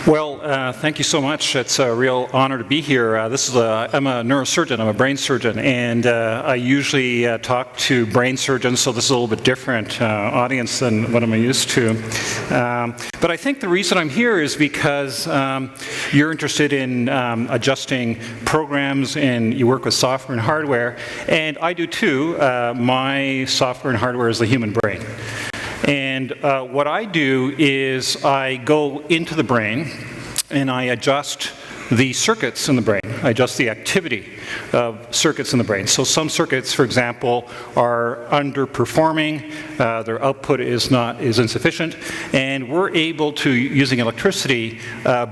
Well, thank you so much. It's a real honor to be here. I'm a neurosurgeon. I'm a brain surgeon, and I usually talk to brain surgeons, so this is a little bit different audience than what I'm used to. But I think the reason I'm here is because you're interested in adjusting programs, and you work with software and hardware, and I do too. My software and hardware is the human brain. And what I do is I go into the brain and I adjust the circuits in the brain. I adjust the activity of circuits in the brain. So some circuits, for example, are underperforming, their output is insufficient, and we're able to, using electricity,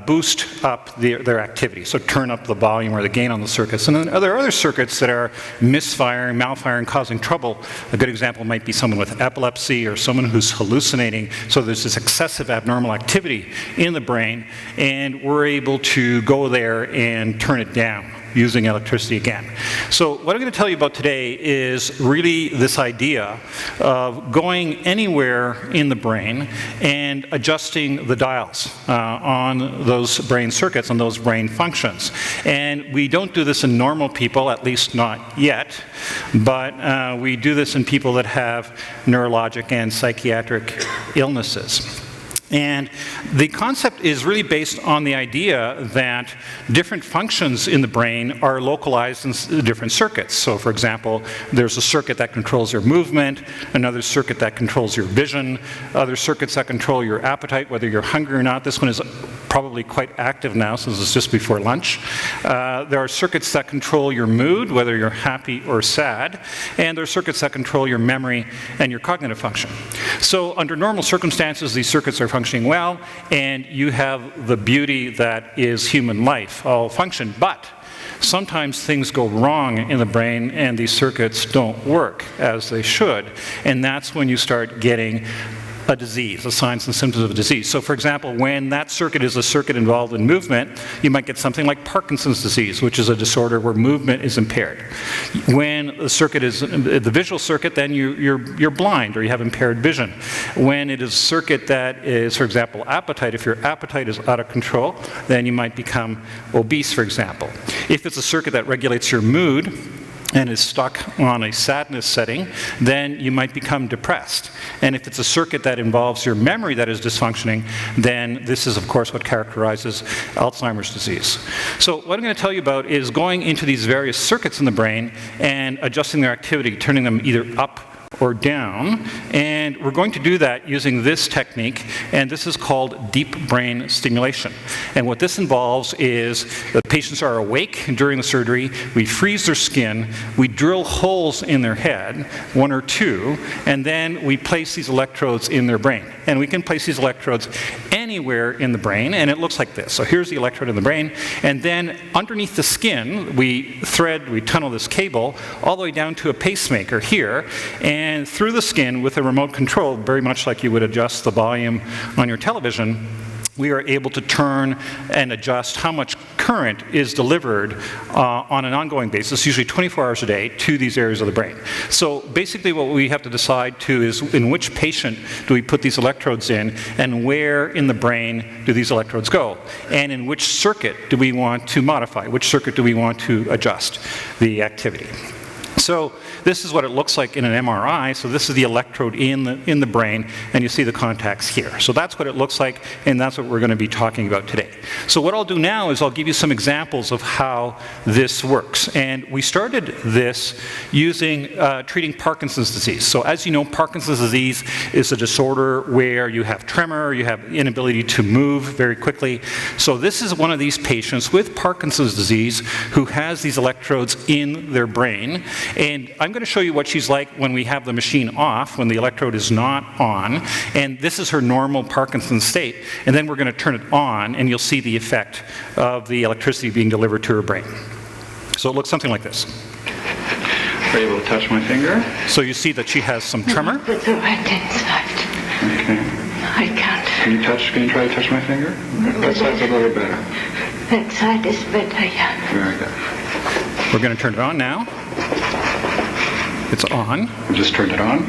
boost up their activity. So turn up the volume or the gain on the circuits. And then there are other circuits that are misfiring, malfiring, causing trouble. A good example might be someone with epilepsy or someone who's hallucinating. So there's this excessive abnormal activity in the brain, and we're able to go there and turn it down using electricity again. So what I'm going to tell you about today is really this idea of going anywhere in the brain and adjusting the dials on those brain circuits, on those brain functions. And we don't do this in normal people, at least not yet, but we do this in people that have neurologic and psychiatric illnesses. And the concept is really based on the idea that different functions in the brain are localized in different circuits. So for example, there's a circuit that controls your movement, another circuit that controls your vision, other circuits that control your appetite, whether you're hungry or not. This one is probably quite active now since it's just before lunch. There are circuits that control your mood, whether you're happy or sad, and there are circuits that control your memory and your cognitive function. So under normal circumstances, these circuits are functioning well, and you have the beauty that is human life all function. But sometimes things go wrong in the brain and these circuits don't work as they should, and that's when you start getting a disease, the signs and symptoms of a disease. So for example, when that circuit is a circuit involved in movement, you might get something like Parkinson's disease, which is a disorder where movement is impaired. When the circuit is the visual circuit, then you're blind or you have impaired vision. When it is a circuit that is, for example, appetite, if your appetite is out of control, then you might become obese, for example. If it's a circuit that regulates your mood, and is stuck on a sadness setting, then you might become depressed. And if it's a circuit that involves your memory that is dysfunctioning, then this is, of course, what characterizes Alzheimer's disease. So what I'm going to tell you about is going into these various circuits in the brain and adjusting their activity, turning them either up or down, and we're going to do that using this technique, and this is called deep brain stimulation. And what this involves is the patients are awake during the surgery, we freeze their skin, we drill holes in their head, 1 or 2, and then we place these electrodes in their brain. And we can place these electrodes anywhere in the brain, and it looks like this. So here's the electrode in the brain, and then underneath the skin, we tunnel this cable all the way down to a pacemaker here, and through the skin with a remote control, very much like you would adjust the volume on your television, we are able to turn and adjust how much current is delivered on an ongoing basis, usually 24 hours a day, to these areas of the brain. So basically what we have to decide too is in which patient do we put these electrodes in, and where in the brain do these electrodes go, and in which circuit do we want to modify, which circuit do we want to adjust the activity. So this is what it looks like in an MRI. So this is the electrode in the brain, and you see the contacts here. So that's what it looks like, and that's what we're going to be talking about today. So what I'll do now is I'll give you some examples of how this works. And we started this using treating Parkinson's disease. So as you know, Parkinson's disease is a disorder where you have tremor, you have inability to move very quickly. So this is one of these patients with Parkinson's disease who has these electrodes in their brain. And I'm going to show you what she's like when we have the machine off, when the electrode is not on. And this is her normal Parkinson's state. And then we're going to turn it on, and you'll see the effect of the electricity being delivered to her brain. So it looks something like this. Are you able to touch my finger? So you see that she has some tremor. Put the right inside. Okay. I can't. Can you try to touch my finger? That side's a little better. That side is better, yeah. Very good. We're going to turn it on now. It's on. Just turn it on.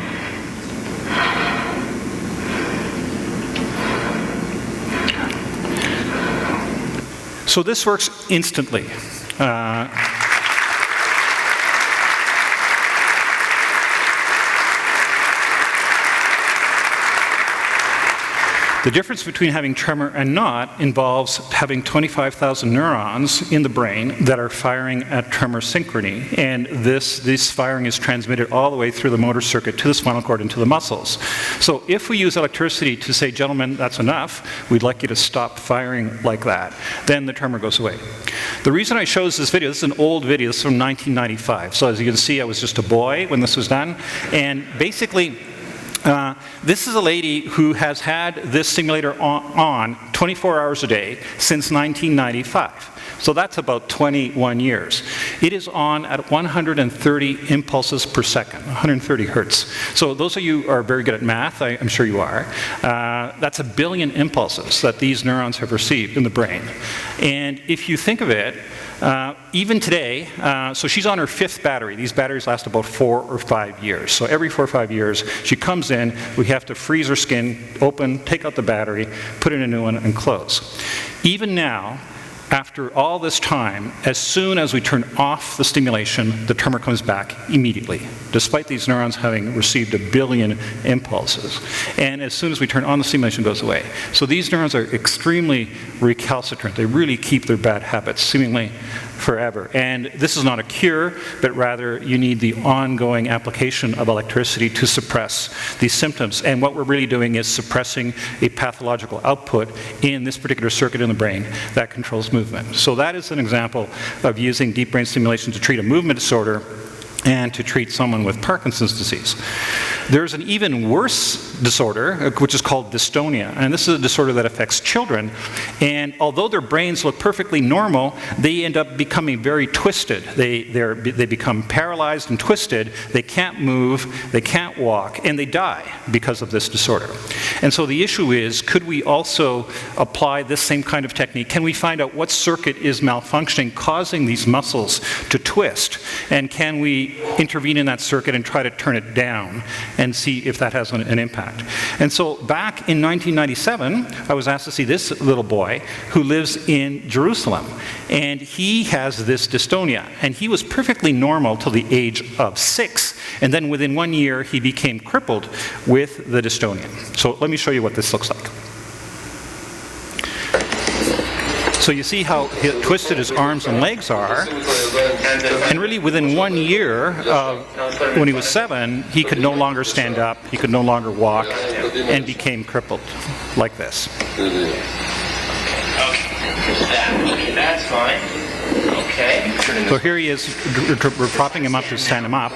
So this works instantly. The difference between having tremor and not involves having 25,000 neurons in the brain that are firing at tremor synchrony, and this firing is transmitted all the way through the motor circuit to the spinal cord and to the muscles. So if we use electricity to say, gentlemen, that's enough, we'd like you to stop firing like that, then the tremor goes away. The reason I chose this video, this is an old video, this is from 1995. So as you can see, I was just a boy when this was done, and basically, this is a lady who has had this stimulator on 24 hours a day since 1995. So that's about 21 years. It is on at 130 impulses per second, 130 hertz. So those of you who are very good at math, I'm sure you are, that's 1 billion impulses that these neurons have received in the brain. And if you think of it, even today, so she's on her 5th battery. These batteries last about 4 or 5 years. So every 4 or 5 years, she comes in, we have to freeze her skin, open, take out the battery, put in a new one, and close. Even now, after all this time, as soon as we turn off the stimulation, the tremor comes back immediately, despite these neurons having received 1 billion impulses. And as soon as we turn on the stimulation, it goes away. So these neurons are extremely recalcitrant. They really keep their bad habits, seemingly forever. And this is not a cure, but rather you need the ongoing application of electricity to suppress these symptoms. And what we're really doing is suppressing a pathological output in this particular circuit in the brain that controls movement. So that is an example of using deep brain stimulation to treat a movement disorder and to treat someone with Parkinson's disease. There's an even worse disorder, which is called dystonia, and this is a disorder that affects children, and although their brains look perfectly normal, they end up becoming very twisted. They become paralyzed and twisted, they can't move, they can't walk, and they die because of this disorder. And so the issue is, could we also apply this same kind of technique? Can we find out what circuit is malfunctioning, causing these muscles to twist, and can we intervene in that circuit and try to turn it down and see if that has an impact. And so back in 1997, I was asked to see this little boy who lives in Jerusalem, and he has this dystonia, and he was perfectly normal till the age of 6, and then within 1 year he became crippled with the dystonia. So let me show you what this looks like. So you see how twisted his arms and legs are, and really within 1 year, when he was 7, he could no longer stand up, he could no longer walk, and became crippled, like this. Okay, that's fine. Okay. So here he is, we're propping him up to stand him up,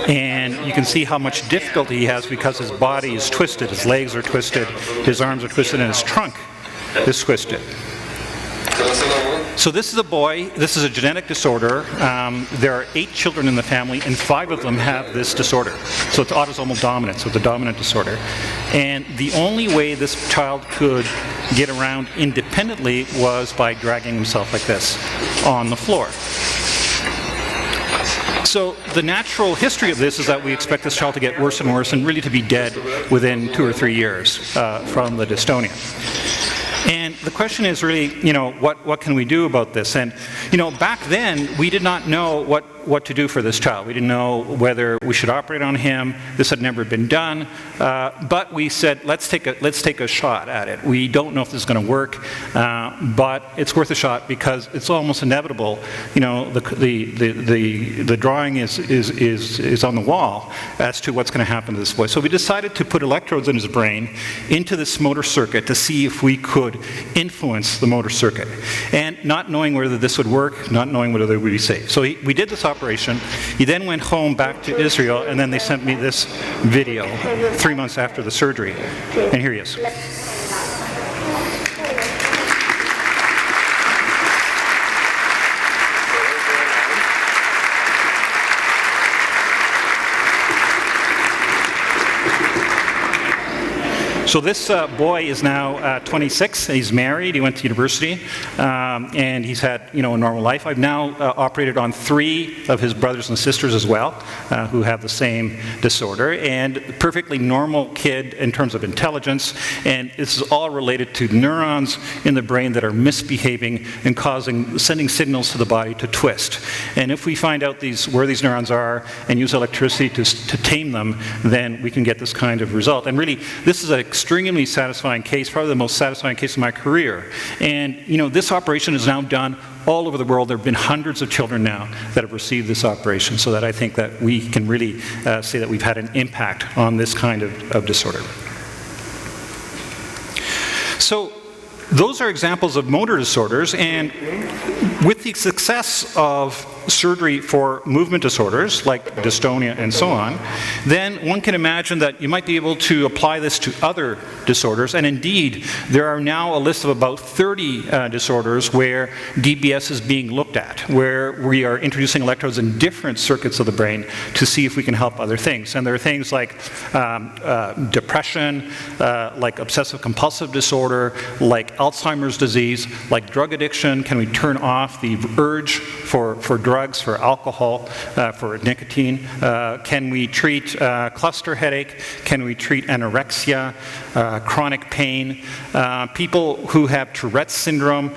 and you can see how much difficulty he has because his body is twisted, his legs are twisted, his arms are twisted, and his trunk is twisted. So this is a boy, this is a genetic disorder. There are 8 children in the family, and 5 of them have this disorder. So it's autosomal dominant, so it's a dominant disorder. And the only way this child could get around independently was by dragging himself like this on the floor. So the natural history of this is that we expect this child to get worse and worse and really to be dead within 2 or 3 years from the dystonia. And the question is really, what can we do about this? And, back then, we did not know what to do for this child. We didn't know whether we should operate on him. This had never been done. But we said, let's take a shot at it. We don't know if this is going to work, but it's worth a shot because it's almost inevitable. The drawing is on the wall as to what's going to happen to this boy. So we decided to put electrodes in his brain into this motor circuit to see if we could influence the motor circuit. And not knowing whether this would work, not knowing whether it would be safe. So we did this operation. He then went home back to Israel, and then they sent me this video 3 months after the surgery. And here he is. So this boy is now 26. He's married. He went to university, and he's had a normal life. I've now operated on 3 of his brothers and sisters as well, who have the same disorder, and perfectly normal kid in terms of intelligence. And this is all related to neurons in the brain that are misbehaving and sending signals to the body to twist. And if we find out where these neurons are and use electricity to tame them, then we can get this kind of result. And really, this is an extremely satisfying case, probably the most satisfying case of my career. And this operation is now done all over the world. There have been hundreds of children now that have received this operation, so that I think that we can really say that we've had an impact on this kind of disorder. So those are examples of motor disorders, and with the success of surgery for movement disorders like dystonia and so on, then one can imagine that you might be able to apply this to other disorders. And indeed, there are now a list of about 30 disorders where DBS is being looked at, where we are introducing electrodes in different circuits of the brain to see if we can help other things. And there are things like depression, like obsessive compulsive disorder, like Alzheimer's disease, like drug addiction. Can we turn off the urge for drugs, for alcohol, for nicotine? Can we treat cluster headache? Can we treat anorexia, chronic pain? People who have Tourette's syndrome,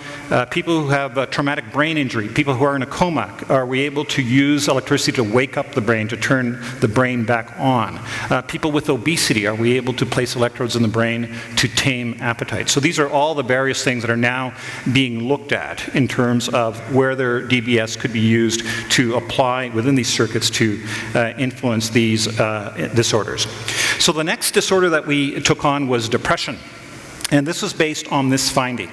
people who have traumatic brain injury, people who are in a coma, are we able to use electricity to wake up the brain, to turn the brain back on? People with obesity, are we able to place electrodes in the brain to tame appetite? So these are all the various things that are now being looked at in terms of whether DBS could be used to apply within these circuits to influence these disorders. So the next disorder that we took on was depression. And this was based on this finding.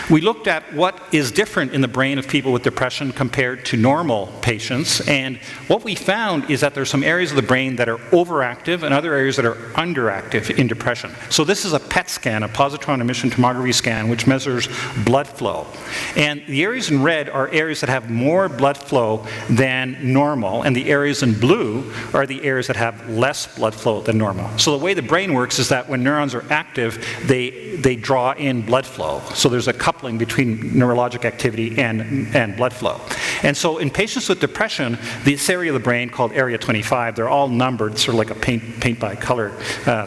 We looked at what is different in the brain of people with depression compared to normal patients, and what we found is that there's some areas of the brain that are overactive and other areas that are underactive in depression. So this is a PET scan, a positron emission tomography scan, which measures blood flow. And the areas in red are areas that have more blood flow than normal, and the areas in blue are the areas that have less blood flow than normal. So the way the brain works is that when neurons are active, they draw in blood flow. So there's a coupling between neurologic activity and blood flow. And so in patients with depression, this area of the brain called area 25, they're all numbered, sort of like a paint by color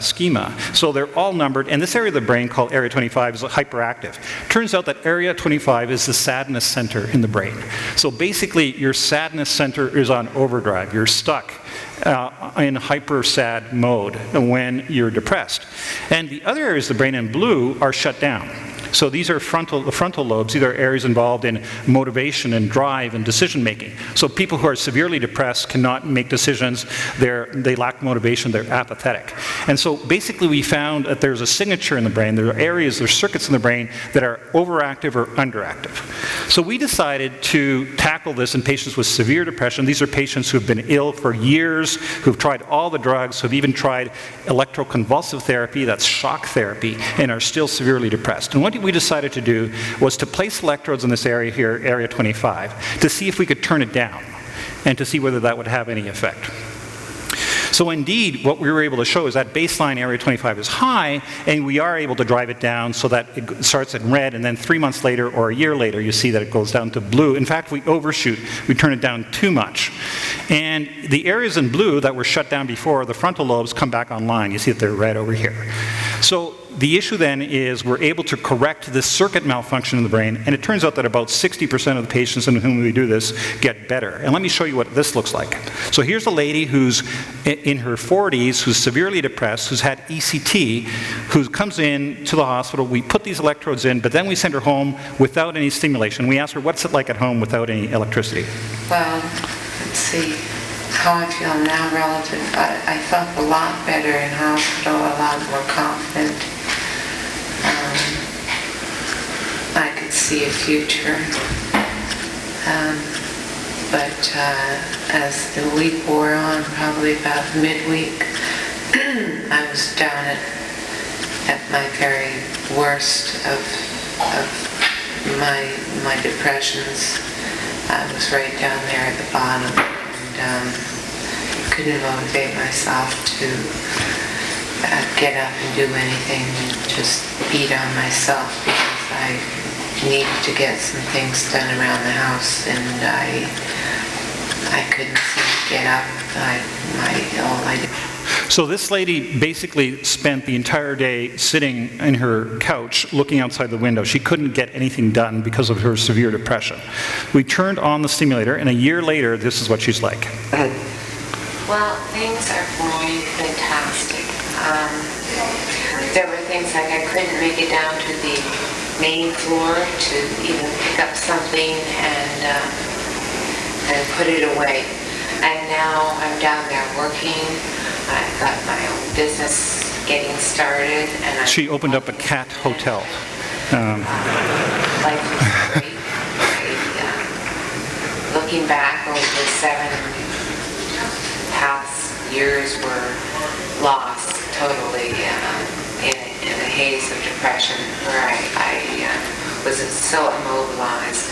schema. So they're all numbered, and this area of the brain called area 25 is hyperactive. Turns out that area 25 is the sadness center in the brain. So basically, your sadness center is on overdrive. You're stuck in hyper sad mode when you're depressed. And the other areas of the brain in blue are shut down. So these are the frontal lobes. These are areas involved in motivation and drive and decision making. So people who are severely depressed cannot make decisions. They lack motivation. They're apathetic. And so basically we found that there's a signature in the brain. There are areas, there's circuits in the brain that are overactive or underactive. So we decided to tackle this in patients with severe depression. These are patients who have been ill for years, who've tried all the drugs, who've even tried electroconvulsive therapy, that's shock therapy, and are still severely depressed. And what we decided to do was to place electrodes in this area here, area 25, to see if we could turn it down and to see whether that would have any effect. So indeed, what we were able to show is that baseline area 25 is high, and we are able to drive it down so that it starts in red, and then 3 months later or a year later, you see that it goes down to blue. In fact, we overshoot. We turn it down too much. And the areas in blue that were shut down before, the frontal lobes, come back online. You see that they're red over here. So the issue then is we're able to correct this circuit malfunction in the brain, and it turns out that about 60% of the patients in whom we do this get better. And let me show you what this looks like. So here's a lady who's in her 40s, who's severely depressed, who's had ECT, who comes in to the hospital. We put these electrodes in, but then we send her home without any stimulation. We ask her, what's it like at home without any electricity? Well, let's see how I feel now relative. I felt a lot better in hospital, a lot more confident. I could see a future. But as the week wore on, probably about midweek, I was down at my very worst of my depressions. I was right down there at the bottom, and couldn't motivate myself to get up and do anything and just beat on myself because I needed to get some things done around the house, and I couldn't seem to get up. All I did. So this lady basically spent the entire day sitting in her couch looking outside the window. She couldn't get anything done because of her severe depression. We turned on the stimulator, and a year later, this is what she's like. Well, things are going fantastic. There were things like I couldn't make it down to the main floor to even pick up something and put it away. And now I'm down there working. I've got my own business getting started, and She opened up a cat hotel. Life is great. Looking back over the 7 past years were lost totally in a haze of depression, where I was so immobilized.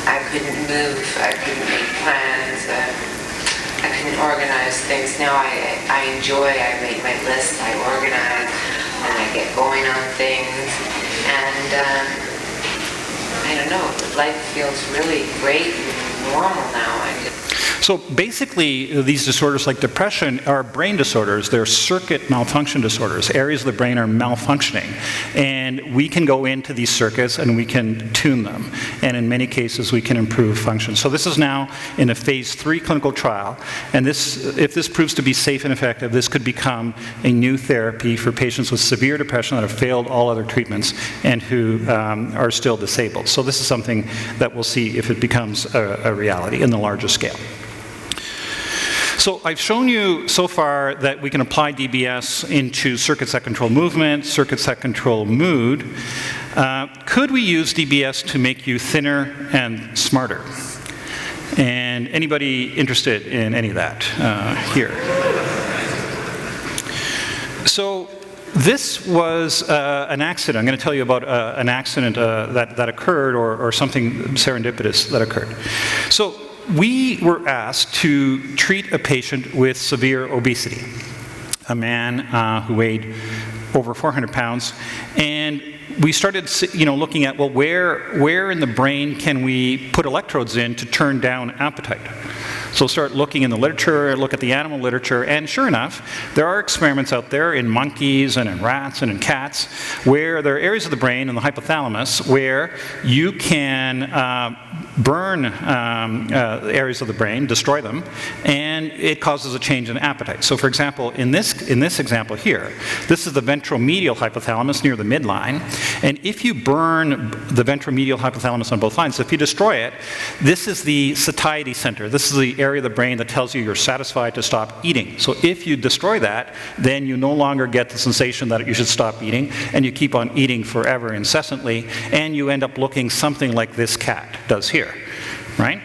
I couldn't move, I couldn't make plans, I couldn't organize things. Now I enjoy, I make my lists, I organize, and I get going on things, and I don't know, life feels really great and normal now. So basically, these disorders like depression are brain disorders. They're circuit malfunction disorders. Areas of the brain are malfunctioning. And we can go into these circuits and we can tune them. And in many cases, we can improve function. So this is now in a phase 3 clinical trial. And if this proves to be safe and effective, this could become a new therapy for patients with severe depression that have failed all other treatments and who are still disabled. So this is something that we'll see if it becomes a reality in the larger scale. So I've shown you so far that we can apply DBS into circuits that control movement, circuits that control mood. Could we use DBS to make you thinner and smarter? And anybody interested in any of that here? So this was an accident. I'm going to tell you about an accident that occurred or something serendipitous that occurred. So we were asked to treat a patient with severe obesity, a man who weighed over 400 pounds, and we started looking at, well, where in the brain can we put electrodes in to turn down appetite? So start looking in the literature, look at the animal literature, and sure enough, there are experiments out there in monkeys and in rats and in cats where there are areas of the brain in the hypothalamus where you can burn areas of the brain, destroy them, and it causes a change in appetite. So for example, in this example here, this is the ventromedial hypothalamus near the midline, and if you burn the ventromedial hypothalamus on both lines, if you destroy it, this is the satiety center. This is the area of the brain that tells you you're satisfied to stop eating. So if you destroy that, then you no longer get the sensation that you should stop eating, and you keep on eating forever incessantly, and you end up looking something like this cat does here, right?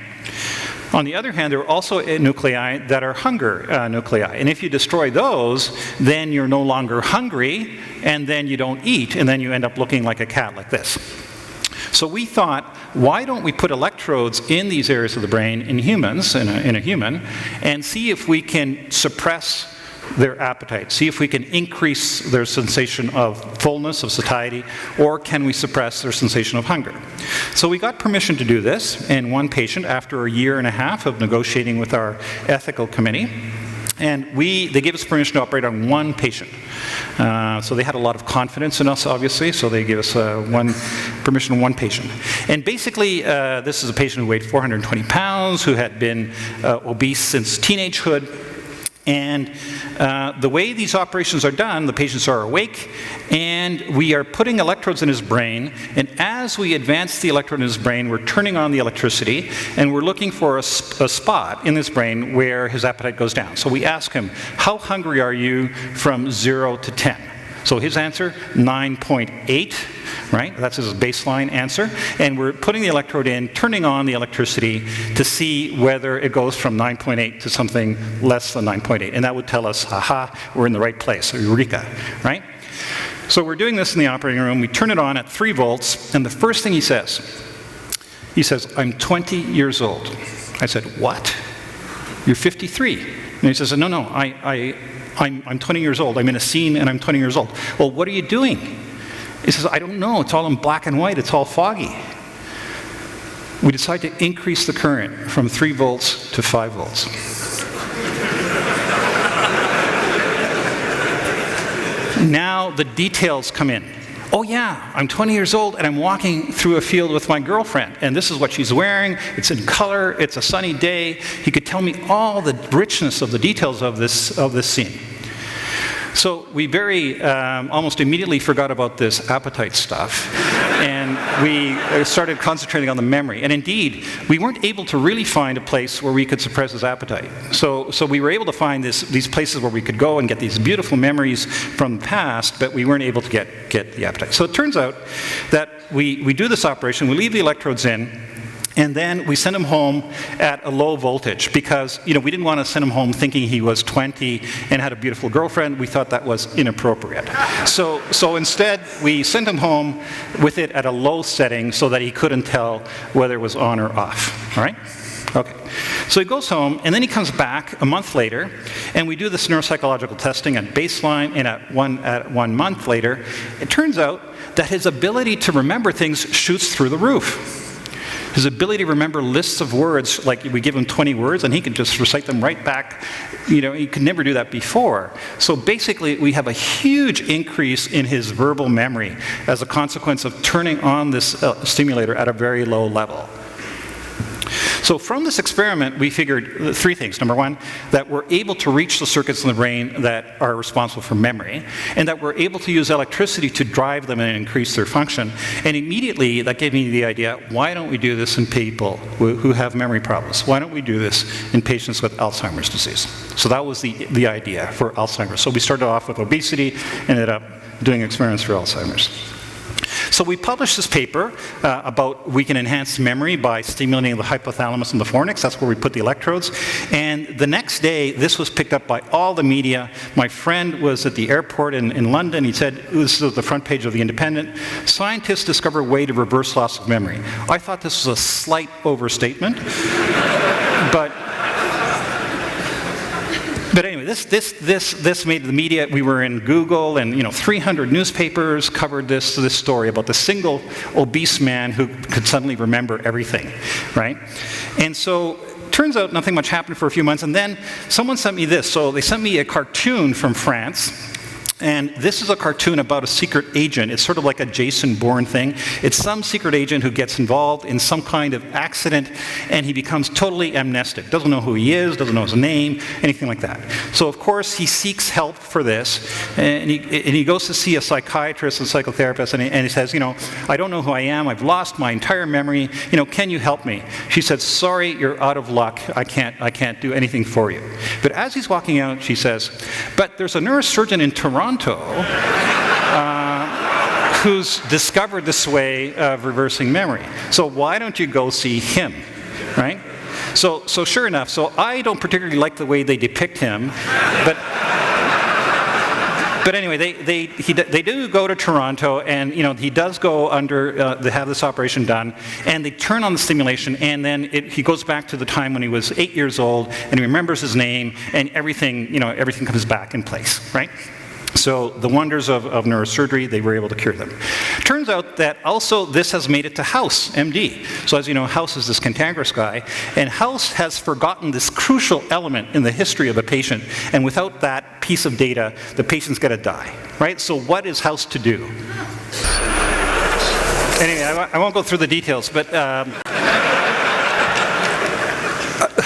On the other hand, there are also nuclei that are hunger nuclei, and if you destroy those, then you're no longer hungry, and then you don't eat, and then you end up looking like a cat like this. So we thought, why don't we put electrodes in these areas of the brain in humans, in a human, and see if we can suppress their appetite, see if we can increase their sensation of fullness, of satiety, or can we suppress their sensation of hunger. So we got permission to do this in one patient after a year and a half of negotiating with our ethical committee. And they gave us permission to operate on one patient. So they had a lot of confidence in us, obviously, so they gave us permission on one patient. And basically, this is a patient who weighed 420 pounds, who had been obese since teenagehood. And the way these operations are done, the patients are awake, and we are putting electrodes in his brain, and as we advance the electrode in his brain, we're turning on the electricity, and we're looking for a spot in his brain where his appetite goes down. So we ask him, how hungry are you from 0 to 10? So his answer, 9.8, right? That's his baseline answer. And we're putting the electrode in, turning on the electricity to see whether it goes from 9.8 to something less than 9.8. And that would tell us, aha, we're in the right place, or eureka, right? So we're doing this in the operating room. We turn it on at 3 volts, and the first thing he says, I'm 20 years old. I said, what? You're 53. he says, no, I'm 20 years old. I'm in a scene and I'm 20 years old. Well, what are you doing? He says, I don't know. It's all in black and white. It's all foggy. We decide to increase the current from 3 volts to 5 volts. Now the details come in. Oh yeah, I'm 20 years old and I'm walking through a field with my girlfriend, and this is what she's wearing. It's in color. It's a sunny day. He could tell me all the richness of the details of this scene. So we almost immediately forgot about this appetite stuff, and we started concentrating on the memory. And indeed, we weren't able to really find a place where we could suppress his appetite. So we were able to find these places where we could go and get these beautiful memories from the past, but we weren't able to get the appetite. So it turns out that we do this operation, we leave the electrodes in, and then we send him home at a low voltage because, we didn't want to send him home thinking he was 20 and had a beautiful girlfriend. We thought that was inappropriate. So instead, we sent him home with it at a low setting so that he couldn't tell whether it was on or off. All right? Okay. So he goes home, and then he comes back a month later, and we do this neuropsychological testing at baseline, and at 1 month later, it turns out that his ability to remember things shoots through the roof. His ability to remember lists of words, like we give him 20 words and he can just recite them right back. He could never do that before. So basically, we have a huge increase in his verbal memory as a consequence of turning on this stimulator at a very low level. So from this experiment, we figured 3 things. Number 1, that we're able to reach the circuits in the brain that are responsible for memory, and that we're able to use electricity to drive them and increase their function. And immediately, that gave me the idea, why don't we do this in people who have memory problems? Why don't we do this in patients with Alzheimer's disease? So that was the idea for Alzheimer's. So we started off with obesity, ended up doing experiments for Alzheimer's. So we published this paper about we can enhance memory by stimulating the hypothalamus and the fornix. That's where we put the electrodes. And the next day, this was picked up by all the media. My friend was at the airport in London. He said, this is the front page of The Independent. Scientists discover a way to reverse loss of memory. I thought this was a slight overstatement. But anyway, this made the media. We were in Google, and 300 newspapers covered this story about the single obese man who could suddenly remember everything, right? And so turns out nothing much happened for a few months, and then someone sent me this. So they sent me a cartoon from France. And this is a cartoon about a secret agent. It's sort of like a Jason Bourne thing. It's some secret agent who gets involved in some kind of accident, and he becomes totally amnestic. Doesn't know who he is, doesn't know his name, anything like that. So of course he seeks help for this, and he goes to see a psychiatrist and psychotherapist, and he says, I don't know who I am. I've lost my entire memory. Can you help me? She said, sorry, you're out of luck. I can't do anything for you. But as he's walking out, she says, but there's a neurosurgeon in Toronto who's discovered this way of reversing memory. So why don't you go see him, right? So sure enough, so I don't particularly like the way they depict him, but anyway, they do go to Toronto, and he does go under. They have this operation done, and they turn on the stimulation, and then he goes back to the time when he was 8 years old, and he remembers his name, and everything comes back in place, right? So the wonders of neurosurgery, they were able to cure them. Turns out that also this has made it to House, MD. So as you know, House is this cantankerous guy, and House has forgotten this crucial element in the history of a patient, and without that piece of data, the patient's going to die, right? So what is House to do? Anyway, I won't go through the details, but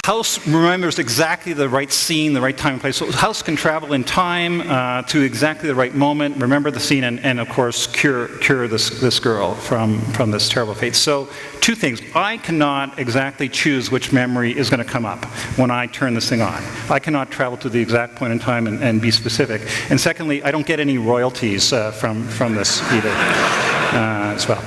House remembers exactly the right scene, the right time and place. So House can travel in time to exactly the right moment, remember the scene, and of course cure this girl from this terrible fate. So 2 things. I cannot exactly choose which memory is going to come up when I turn this thing on. I cannot travel to the exact point in time and be specific. And secondly, I don't get any royalties from this either as well.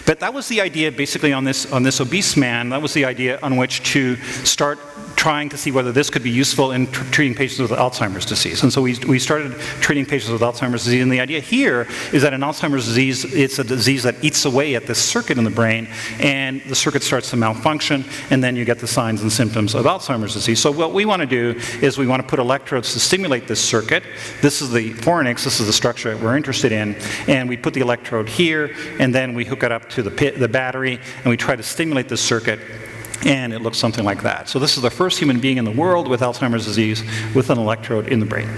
But that was the idea basically on this obese man. That was the idea on which to start trying to see whether this could be useful in treating patients with Alzheimer's disease. And so we started treating patients with Alzheimer's disease, and the idea here is that in Alzheimer's disease, it's a disease that eats away at this circuit in the brain, and the circuit starts to malfunction, and then you get the signs and symptoms of Alzheimer's disease. So what we want to do is we want to put electrodes to stimulate this circuit. This is the fornix, this is the structure that we're interested in, and we put the electrode here, and then we hook it up to the battery, and we try to stimulate this circuit, and it looks something like that. So this is the first human being in the world with Alzheimer's disease with an electrode in the brain.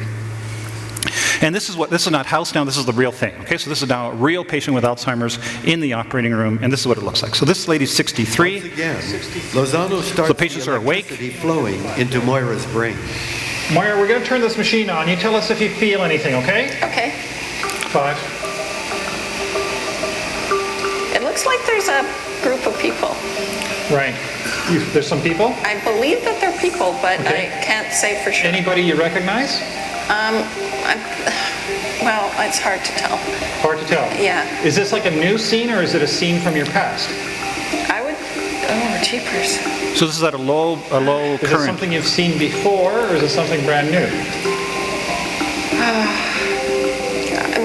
And this is not house now, this is the real thing. Okay, so this is now a real patient with Alzheimer's in the operating room, and this is what it looks like. So this lady's 63. Once again, Lozano starts the patients are awake. Flowing into Moira's brain. Moira, we're going to turn this machine on. You tell us if you feel anything, okay? Okay. 5. It looks like there's a group of people. Right. There's some people? I believe that they're people, but Okay. I can't say for sure. Anybody you recognize? Well, it's hard to tell. Hard to tell. Yeah. Is this like a new scene, or is it a scene from your past? I would, oh, jeepers. So this is at a low Is it current. something you've seen before, or is it something brand new?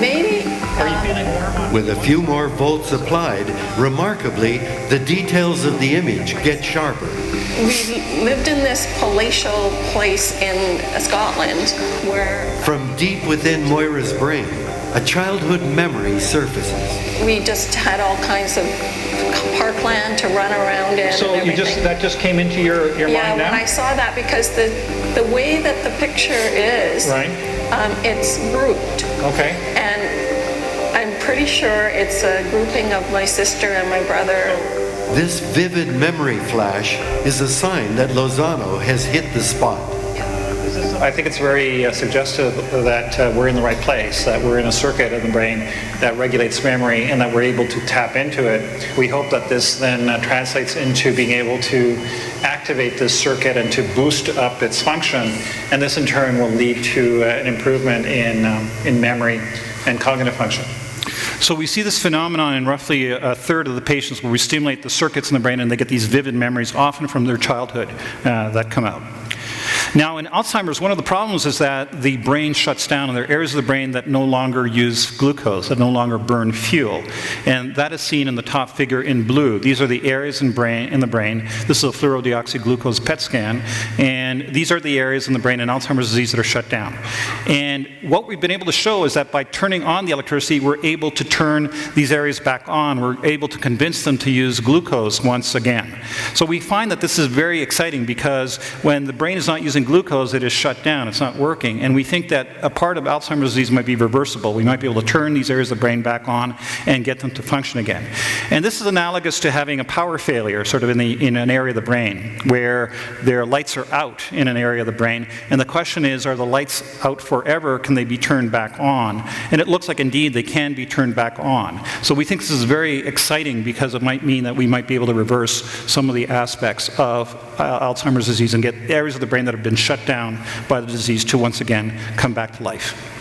Maybe, Are you feeling warm on? With a few more volts applied, remarkably, the details of the image get sharper. we lived in this palatial place in Scotland where From deep within Moira's brain, a childhood memory surfaces. we just had all kinds of parkland to run around in So and you everything. that just came into your Yeah, mind now? when I saw that, because the way that the picture is, Right. it's grouped. Okay. And I'm pretty sure it's a grouping of my sister and my brother. This vivid memory flash is a sign that Lozano has hit the spot. I think it's very suggestive that we're in the right place, that we're in a circuit in the brain that regulates memory and that we're able to tap into it. We hope that this then translates into being able to activate this circuit and to boost up its function, and this in turn will lead to an improvement in memory and cognitive function. So we see this phenomenon in roughly a third of the patients where we stimulate the circuits in the brain and they get these vivid memories, often from their childhood, that come out. Now, in Alzheimer's, one of the problems is that the brain shuts down, and there are areas of the brain that no longer use glucose, that no longer burn fuel. And that is seen in the top figure in blue. These are the areas in the brain. This is a fluorodeoxyglucose PET scan. And these are the areas in the brain in Alzheimer's disease that are shut down. And what we've been able to show is that by turning on the electricity, we're able to turn these areas back on. We're able to convince them to use glucose once again. So we find that this is very exciting, because when the brain is not using glucose, it is shut down, it's not working. And we think that a part of Alzheimer's disease might be reversible. We might be able to turn these areas of the brain back on and get them to function again. And this is analogous to having a power failure sort of in an area of the brain where their lights are out in an area of the brain. And the question is, are the lights out forever? Can they be turned back on? And it looks like indeed they can be turned back on. So we think this is very exciting, because it might mean that we might be able to reverse some of the aspects of Alzheimer's disease and get areas of the brain that have been shut down by the disease to once again come back to life.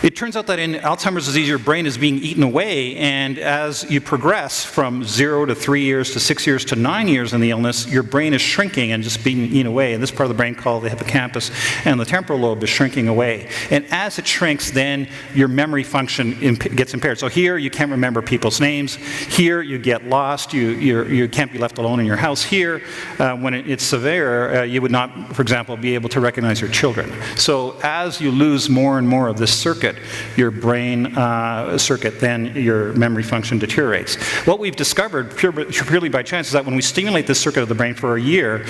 It turns out that in Alzheimer's disease, your brain is being eaten away, and as you progress from 0 to 3 years to 6 years to 9 years in the illness, your brain is shrinking and just being eaten away. And this part of the brain, called the hippocampus and the temporal lobe, is shrinking away. And as it shrinks, then your memory function gets impaired. So here, you can't remember people's names. Here, you get lost. You can't be left alone in your house. Here, when it's severe, you would not, for example, be able to recognize your children. So as you lose more and more of this circuit, your brain circuit, then your memory function deteriorates. What we've discovered purely by chance is that when we stimulate this circuit of the brain for a year,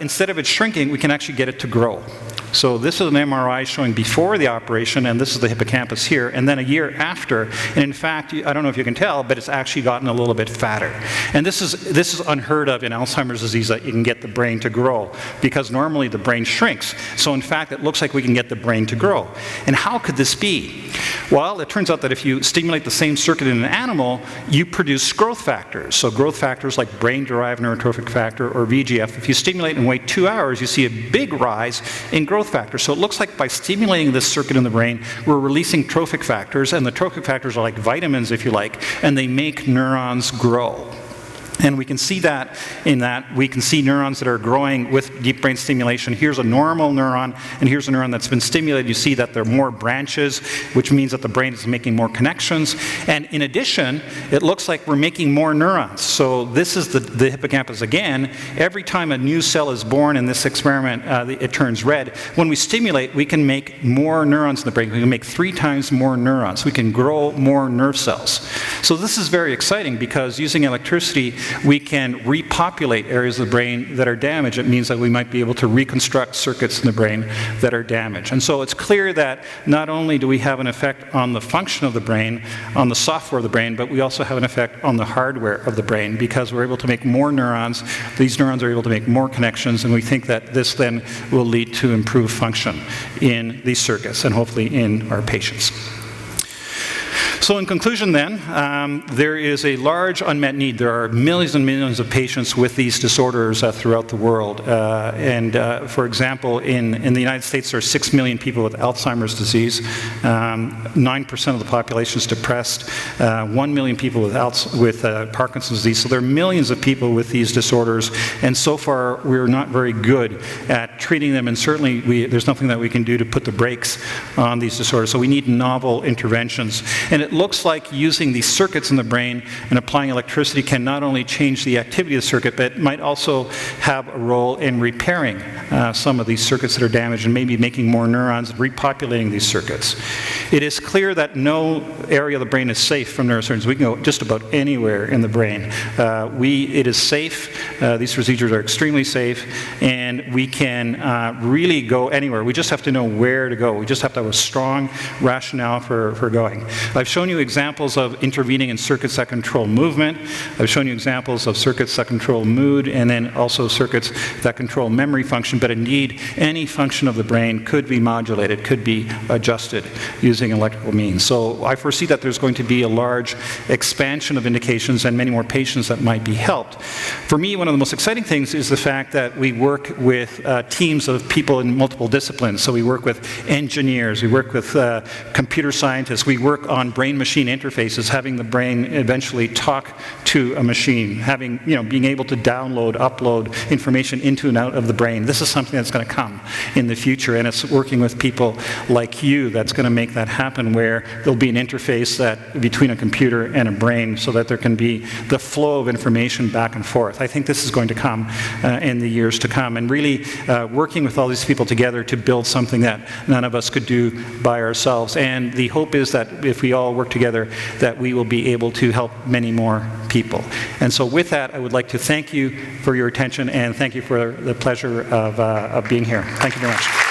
instead of it shrinking, we can actually get it to grow. So this is an MRI showing before the operation, and this is the hippocampus here, and then a year after. And in fact, I don't know if you can tell, but it's actually gotten a little bit fatter. And this is unheard of in Alzheimer's disease, that you can get the brain to grow, because normally the brain shrinks. So in fact, it looks like we can get the brain to grow. And how could this be? Well, it turns out that if you stimulate the same circuit in an animal, you produce growth factors. So growth factors like brain-derived neurotrophic factor, or VEGF, if you stimulate and wait 2 hours, you see a big rise in growth factors. So it looks like by stimulating this circuit in the brain, we're releasing trophic factors, and the trophic factors are like vitamins, if you like, and they make neurons grow. And we can see that in that we can see neurons that are growing with deep brain stimulation. Here's a normal neuron, and here's a neuron that's been stimulated. You see that there are more branches, which means that the brain is making more connections. And in addition, it looks like we're making more neurons. So this is the hippocampus again. Every time a new cell is born in this experiment, it turns red. When we stimulate, we can make more neurons in the brain. We can make 3 times more neurons. We can grow more nerve cells. So this is very exciting because using electricity, we can repopulate areas of the brain that are damaged. It means that we might be able to reconstruct circuits in the brain that are damaged. And so it's clear that not only do we have an effect on the function of the brain, on the software of the brain, but we also have an effect on the hardware of the brain because we're able to make more neurons. These neurons are able to make more connections, and we think that this then will lead to improved function in these circuits and hopefully in our patients. So in conclusion then, there is a large unmet need. There are millions and millions of patients with these disorders throughout the world. For example, in the United States, there are 6 million people with Alzheimer's disease. 9% of the population is depressed. 1 million people with Parkinsons disease. So there are millions of people with these disorders. And so far, we're not very good at treating them. And certainly, there's nothing that we can do to put the brakes on these disorders. So we need novel interventions. And it looks like using these circuits in the brain and applying electricity can not only change the activity of the circuit, but it might also have a role in repairing some of these circuits that are damaged and maybe making more neurons, repopulating these circuits. It is clear that no area of the brain is safe from neurosurgeons. We can go just about anywhere in the brain. It is safe. These procedures are extremely safe, and we can really go anywhere. We just have to know where to go. We just have to have a strong rationale for going. I've shown you examples of intervening in circuits that control movement. I've shown you examples of circuits that control mood, and then also circuits that control memory function. But indeed, any function of the brain could be modulated, could be adjusted using electrical means. So I foresee that there's going to be a large expansion of indications and many more patients that might be helped. For me, one of the most exciting things is the fact that we work with teams of people in multiple disciplines. So we work with engineers, we work with computer scientists, we work on brain-machine interfaces, having the brain eventually talk to a machine, being able to download, upload information into and out of the brain. This is something that's going to come in the future, and it's working with people like you that's going to make that happen, where there'll be an interface between a computer and a brain so that there can be the flow of information back and forth. I think this is going to come in the years to come, and really working with all these people together to build something that none of us could do by ourselves. And the hope is that if we all work together, that we will be able to help many more people. And so with that, I would like to thank you for your attention, and thank you for the pleasure of being here. Thank you very much.